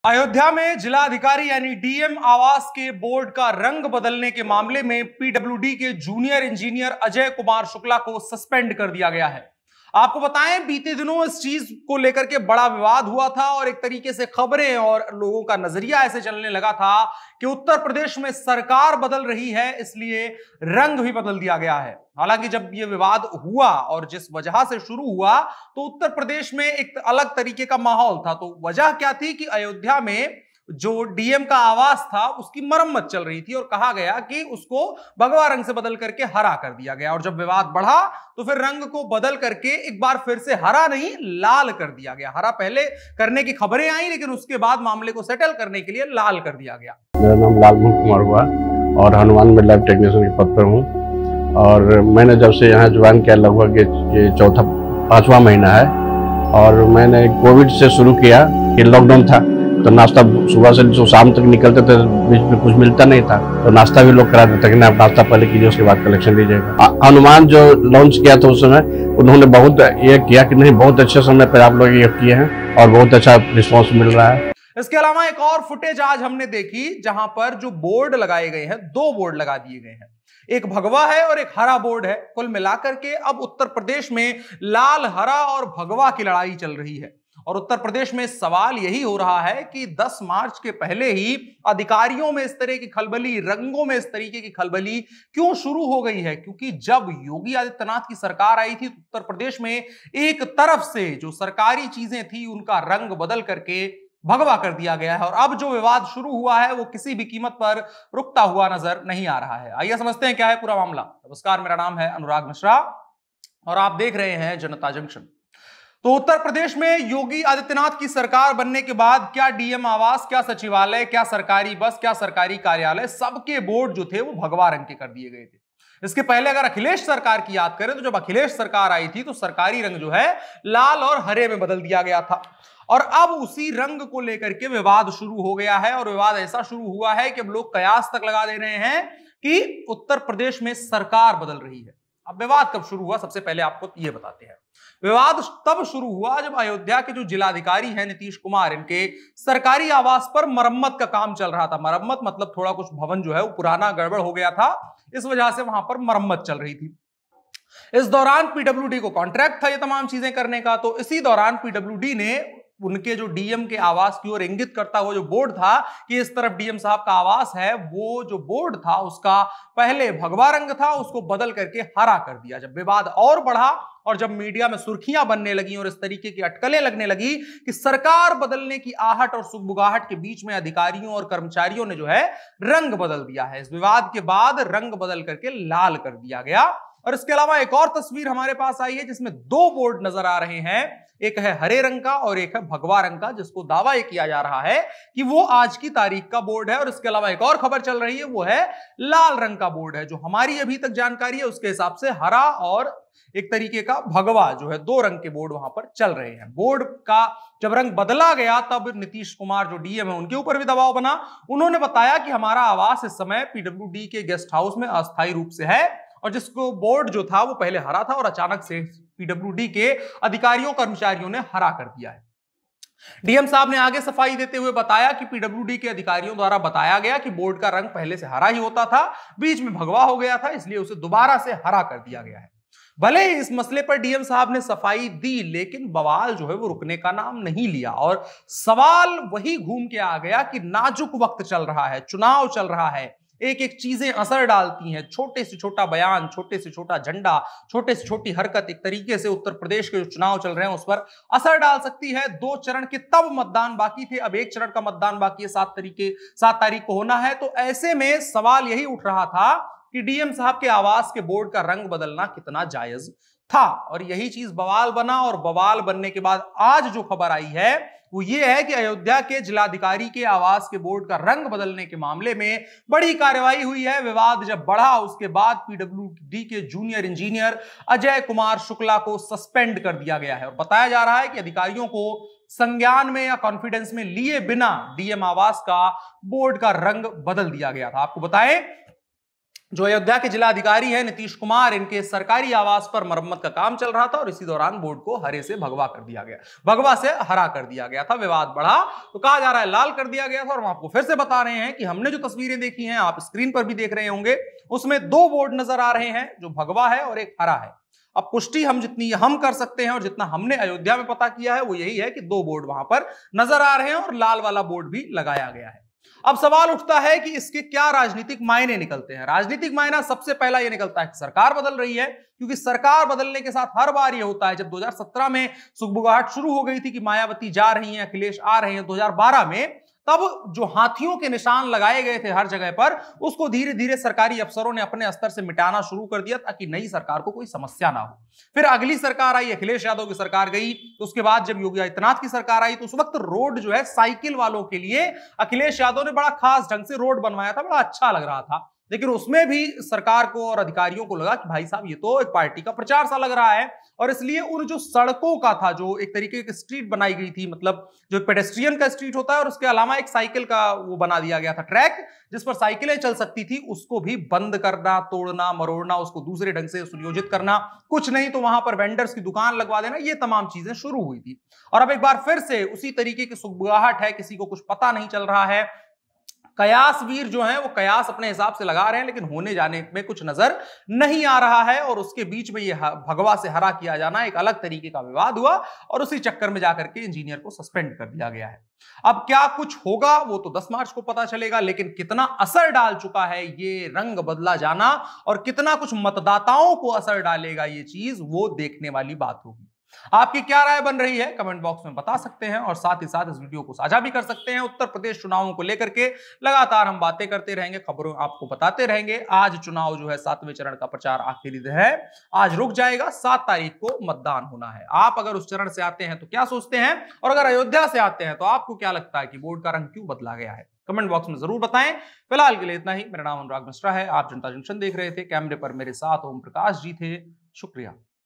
अयोध्या में जिलाधिकारी यानी डीएम आवास के बोर्ड का रंग बदलने के मामले में पीडब्ल्यूडी के जूनियर इंजीनियर अजय कुमार शुक्ला को सस्पेंड कर दिया गया है। आपको बताएं, बीते दिनों इस चीज को लेकर के बड़ा विवाद हुआ था और एक तरीके से खबरें और लोगों का नजरिया ऐसे चलने लगा था कि उत्तर प्रदेश में सरकार बदल रही है, इसलिए रंग भी बदल दिया गया है। हालांकि जब यह विवाद हुआ और जिस वजह से शुरू हुआ तो उत्तर प्रदेश में एक अलग तरीके का माहौल था। तो वजह क्या थी कि अयोध्या में जो डीएम का आवास था उसकी मरम्मत चल रही थी और कहा गया कि उसको भगवा रंग से बदल करके हरा कर दिया गया। और जब विवाद बढ़ा तो फिर रंग को बदल करके एक बार फिर से हरा नहीं लाल कर दिया गया। हरा पहले करने की खबरें आई, लेकिन उसके बाद मामले को सेटल करने के लिए लाल कर दिया गया। मेरा नाम लालमोहन कुमार हुआ और हनुमान में लैब टेक्नीशियन के पद पर हूँ। और मैंने जब से यहाँ ज्वाइन किया लगभग ये पांचवा महीना है। और मैंने कोविड से शुरू किया कि लॉकडाउन था तो नाश्ता सुबह से जो शाम तक निकलते थे, बीच में कुछ मिलता नहीं था तो नाश्ता भी लोग करा देते कि आप नाश्ता पहले कीजिए उसके बाद कलेक्शन लीजिएगा। हनुमान जो लॉन्च किया था उस समय उन्होंने बहुत ये किया कि नहीं, बहुत अच्छे समय पर आप लोग ये किए हैं और बहुत अच्छा रिस्पॉन्स मिल रहा है। इसके अलावा एक और फुटेज आज हमने देखी जहां पर जो बोर्ड लगाए गए हैं, दो बोर्ड लगा दिए गए हैं, एक भगवा है और एक हरा बोर्ड है। कुल मिलाकर के अब उत्तर प्रदेश में लाल, हरा और भगवा की लड़ाई चल रही है। और उत्तर प्रदेश में सवाल यही हो रहा है कि 10 मार्च के पहले ही अधिकारियों में इस तरह की खलबली, रंगों में इस तरीके की खलबली क्यों शुरू हो गई है? क्योंकि जब योगी आदित्यनाथ की सरकार आई थी उत्तर प्रदेश में एक तरफ से जो सरकारी चीजें थी उनका रंग बदल करके भगवा कर दिया गया है। और अब जो विवाद शुरू हुआ है वो किसी भी कीमत पर रुकता हुआ नजर नहीं आ रहा है। आइए समझते हैं क्या है पूरा मामला। नमस्कार, मेरा नाम है अनुराग मिश्रा और आप देख रहे हैं जनता जंक्शन। तो उत्तर प्रदेश में योगी आदित्यनाथ की सरकार बनने के बाद क्या डीएम आवास, क्या सचिवालय, क्या सरकारी बस, क्या सरकारी कार्यालय, सबके बोर्ड जो थे वो भगवा रंग के कर दिए गए थे। इसके पहले अगर अखिलेश सरकार की याद करें तो जब अखिलेश सरकार आई थी तो सरकारी रंग जो है लाल और हरे में बदल दिया गया था। और अब उसी रंग को लेकर के विवाद शुरू हो गया है और विवाद ऐसा शुरू हुआ है कि अब लोग कयास तक लगा दे रहे हैं कि उत्तर प्रदेश में सरकार बदल रही है। अब विवाद कब शुरू हुआ, सबसे पहले आपको ये बताते हैं। विवाद तब शुरू हुआ जब अयोध्या के जो जिलाधिकारी हैं नीतीश कुमार, इनके सरकारी आवास पर मरम्मत का काम चल रहा था। मरम्मत मतलब थोड़ा कुछ भवन जो है वो पुराना गड़बड़ हो गया था, इस वजह से वहां पर मरम्मत चल रही थी। इस दौरान पीडब्ल्यूडी को कॉन्ट्रैक्ट था ये तमाम चीजें करने का। तो इसी दौरान पीडब्ल्यूडी ने उनके जो डीएम के आवास की ओर इंगित करता हुआ जो बोर्ड था कि इस तरफ डीएम साहब का आवास है, वो जो बोर्ड था उसका पहले भगवा रंग था, उसको बदल करके हरा कर दिया। जब विवाद और बढ़ा और जब मीडिया में सुर्खियां बनने लगी और इस तरीके की अटकलें लगने लगी कि सरकार बदलने की आहट और सुगबुगाहट के बीच में अधिकारियों और कर्मचारियों ने जो है रंग बदल दिया है। इस विवाद के बाद रंग बदल करके लाल कर दिया गया। और इसके अलावा एक और तस्वीर हमारे पास आई है जिसमें दो बोर्ड नजर आ रहे हैं, एक है हरे रंग का और एक है भगवा रंग का, जिसको दावा यह किया जा रहा है कि वो आज की तारीख का बोर्ड है। और इसके अलावा एक और खबर चल रही है, वो है लाल रंग का बोर्ड है। जो हमारी अभी तक जानकारी है उसके हिसाब से हरा और एक तरीके का भगवा जो है, दो रंग के बोर्ड वहां पर चल रहे हैं। बोर्ड का जब रंग बदला गया तब नीतीश कुमार जो डीएम है उनके ऊपर भी दबाव बना। उन्होंने बताया कि हमारा आवास इस समय पीडब्ल्यूडी के गेस्ट हाउस में अस्थायी रूप से है और जिसको बोर्ड जो था वो पहले हरा था और अचानक से पीडब्ल्यूडी के अधिकारियों कर्मचारियों ने हरा कर दिया है। डीएम साहब ने आगे सफाई देते हुए बताया कि पीडब्ल्यूडी के अधिकारियों द्वारा बताया गया कि बोर्ड का रंग पहले से हरा ही होता था, बीच में भगवा हो गया था, इसलिए उसे दोबारा से हरा कर दिया गया है। भले ही इस मसले पर डीएम साहब ने सफाई दी, लेकिन बवाल जो है वो रुकने का नाम नहीं लिया और सवाल वही घूम के आ गया कि नाजुक वक्त चल रहा है, चुनाव चल रहा है, एक एक चीजें असर डालती हैं। छोटे से छोटा बयान, छोटे से छोटा झंडा, छोटे से छोटी हरकत एक तरीके से उत्तर प्रदेश के जो चुनाव चल रहे हैं उस पर असर डाल सकती है। 2 चरण के तब मतदान बाकी थे, अब 1 चरण का मतदान बाकी है, 7 तारीख को होना है। तो ऐसे में सवाल यही उठ रहा था कि डीएम साहब के आवास के बोर्ड का रंग बदलना कितना जायज था। और यही चीज बवाल बना और बवाल बनने के बाद आज जो खबर आई है वो ये है कि अयोध्या के जिलाधिकारी के आवास के बोर्ड का रंग बदलने के मामले में बड़ी कार्रवाई हुई है। विवाद जब बढ़ा उसके बाद पीडब्ल्यूडी के जूनियर इंजीनियर अजय कुमार शुक्ला को सस्पेंड कर दिया गया है और बताया जा रहा है कि अधिकारियों को संज्ञान में या कॉन्फिडेंस में लिए बिना डीएम आवास का बोर्ड का रंग बदल दिया गया था। आपको बताएं जो अयोध्या के जिलाधिकारी हैं नीतीश कुमार, इनके सरकारी आवास पर मरम्मत का काम चल रहा था और इसी दौरान बोर्ड को हरे से भगवा कर दिया गया, भगवा से हरा कर दिया गया था। विवाद बढ़ा तो कहा जा रहा है लाल कर दिया गया था। और हम आपको फिर से बता रहे हैं कि हमने जो तस्वीरें देखी हैं, आप स्क्रीन पर भी देख रहे होंगे, उसमें दो बोर्ड नजर आ रहे हैं, जो भगवा है और एक हरा है। अब पुष्टि हम जितनी हम कर सकते हैं और जितना हमने अयोध्या में पता किया है वो यही है कि दो बोर्ड वहां पर नजर आ रहे हैं और लाल वाला बोर्ड भी लगाया गया है। अब सवाल उठता है कि इसके क्या राजनीतिक मायने निकलते हैं। राजनीतिक मायना सबसे पहला यह निकलता है कि सरकार बदल रही है, क्योंकि सरकार बदलने के साथ हर बार यह होता है। जब 2017 में सुगबुगाहट शुरू हो गई थी कि मायावती जा रही हैं, अखिलेश आ रहे हैं, 2012 में तब जो हाथियों के निशान लगाए गए थे हर जगह पर, उसको धीरे धीरे सरकारी अफसरों ने अपने स्तर से मिटाना शुरू कर दिया ताकि नई सरकार को कोई समस्या ना हो। फिर अगली सरकार आई, अखिलेश यादव की सरकार गई, तो उसके बाद जब योगी आदित्यनाथ की सरकार आई तो उस वक्त रोड जो है साइकिल वालों के लिए अखिलेश यादव ने बड़ा खास ढंग से रोड बनवाया था, बड़ा अच्छा लग रहा था। लेकिन उसमें भी सरकार को और अधिकारियों को लगा कि भाई साहब ये तो एक पार्टी का प्रचार सा लग रहा है, और इसलिए उन जो सड़कों का था, जो एक तरीके की स्ट्रीट बनाई गई थी, मतलब जो पेडेस्ट्रियन का स्ट्रीट होता है और उसके अलावा एक साइकिल का वो बना दिया गया था ट्रैक जिस पर साइकिलें चल सकती थी, उसको भी बंद करना, तोड़ना मरोड़ना, उसको दूसरे ढंग से सुनियोजित करना, कुछ नहीं तो वहां पर वेंडर्स की दुकान लगवा देना, ये तमाम चीजें शुरू हुई थी। और अब एक बार फिर से उसी तरीके की सुगबुगाहट है, किसी को कुछ पता नहीं चल रहा है। कयास वीर जो हैं वो कयास अपने हिसाब से लगा रहे हैं, लेकिन होने जाने में कुछ नजर नहीं आ रहा है। और उसके बीच में ये भगवा से हरा किया जाना एक अलग तरीके का विवाद हुआ और उसी चक्कर में जाकर के इंजीनियर को सस्पेंड कर दिया गया है। अब क्या कुछ होगा वो तो 10 मार्च को पता चलेगा, लेकिन कितना असर डाल चुका है ये रंग बदला जाना और कितना कुछ मतदाताओं को असर डालेगा ये चीज, वो देखने वाली बात होगी। आपकी क्या राय बन रही है कमेंट बॉक्स में बता सकते हैं और साथ ही साथ इस वीडियो को साझा भी कर सकते हैं। उत्तर प्रदेश चुनावों को लेकर के लगातार हम बातें करते रहेंगे, खबरों आपको बताते रहेंगे। आज चुनाव जो है 7वें चरण का प्रचार आखिरी दिन है, आज रुक जाएगा, 7 तारीख को मतदान होना है। आप अगर उस चरण से आते हैं तो क्या सोचते हैं, और अगर अयोध्या से आते हैं तो आपको क्या लगता है कि बोर्ड का रंग क्यों बदला गया है, कमेंट बॉक्स में जरूर बताएं। फिलहाल के लिए इतना ही। मेरा नाम अनुराग मिश्रा है, आप जनता जंक्शन देख रहे थे, कैमरे पर मेरे साथ ओम प्रकाश जी थे। शुक्रिया।